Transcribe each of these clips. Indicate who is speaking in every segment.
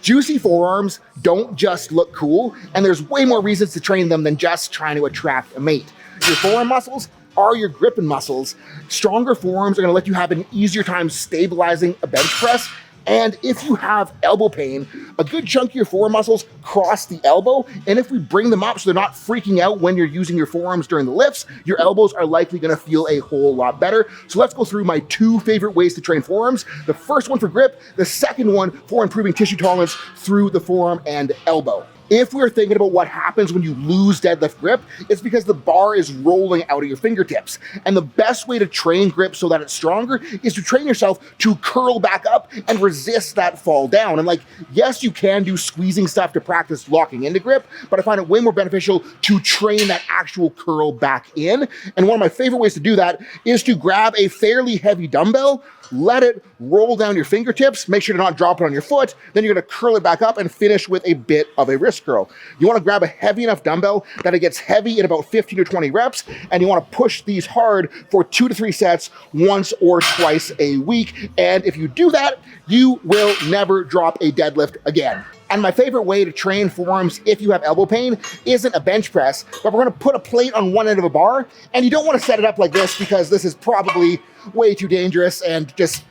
Speaker 1: Juicy forearms don't just look cool, and there's way more reasons to train them than just trying to attract a mate. Your forearm muscles are your gripping muscles. Stronger forearms are gonna let you have an easier time stabilizing a bench press. And if you have elbow pain, a good chunk of your forearm muscles cross the elbow, and if we bring them up so they're not freaking out when you're using your forearms during the lifts, your elbows are likely gonna feel a whole lot better. So let's go through my 2 favorite ways to train forearms. The first one for grip, the second one for improving tissue tolerance through the forearm and elbow. If we're thinking about what happens when you lose deadlift grip, it's because the bar is rolling out of your fingertips. And the best way to train grip so that it's stronger is to train yourself to curl back up and resist that fall down. And like, yes, you can do squeezing stuff to practice locking into grip, but I find it way more beneficial to train that actual curl back in. And one of my favorite ways to do that is to grab a fairly heavy dumbbell, let it roll down your fingertips, make sure to not drop it on your foot, then you're gonna curl it back up and finish with a bit of a wrist curl. You wanna grab a heavy enough dumbbell that it gets heavy in about 15 to 20 reps, and you wanna push these hard for 2 to 3 sets once or twice a week. And if you do that, you will never drop a deadlift again. And my favorite way to train forearms if you have elbow pain isn't a bench press, but we're gonna put a plate on one end of a bar, and you don't wanna set it up like this because this is probably way too dangerous and just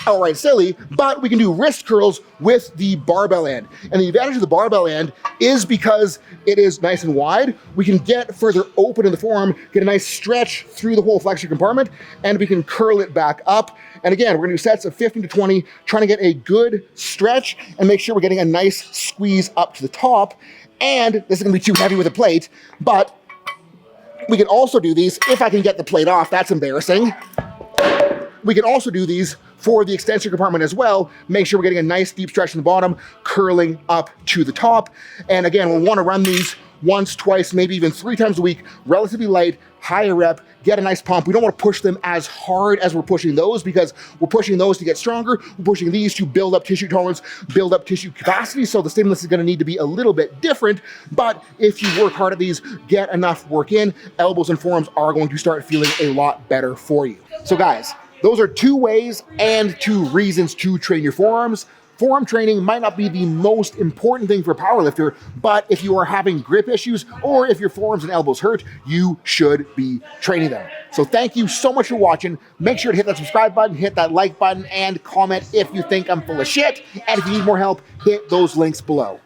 Speaker 1: outright silly, but we can do wrist curls with the barbell end. And the advantage of the barbell end is because it is nice and wide, we can get further open in the forearm, get a nice stretch through the whole flexor compartment, and we can curl it back up. And again, we're gonna do sets of 15 to 20, trying to get a good stretch and make sure we're getting a nice squeeze up to the top. And this is gonna be too heavy with a plate, but we can also do these, if I can get the plate off, that's embarrassing. We can also do these for the extensor compartment as well. Make sure we're getting a nice deep stretch in the bottom, curling up to the top. And again, we'll wanna run these once, twice, maybe even 3 times a week, relatively light, higher rep, get a nice pump. We don't wanna push them as hard as we're pushing those because we're pushing those to get stronger. We're pushing these to build up tissue tolerance, build up tissue capacity. So the stimulus is gonna need to be a little bit different, but if you work hard at these, get enough work in, elbows and forearms are going to start feeling a lot better for you. So guys, those are 2 ways and 2 reasons to train your forearms. Forearm training might not be the most important thing for a powerlifter, but if you are having grip issues or if your forearms and elbows hurt, you should be training them. So thank you so much for watching. Make sure to hit that subscribe button, hit that like button, and comment if you think I'm full of shit. And if you need more help, hit those links below.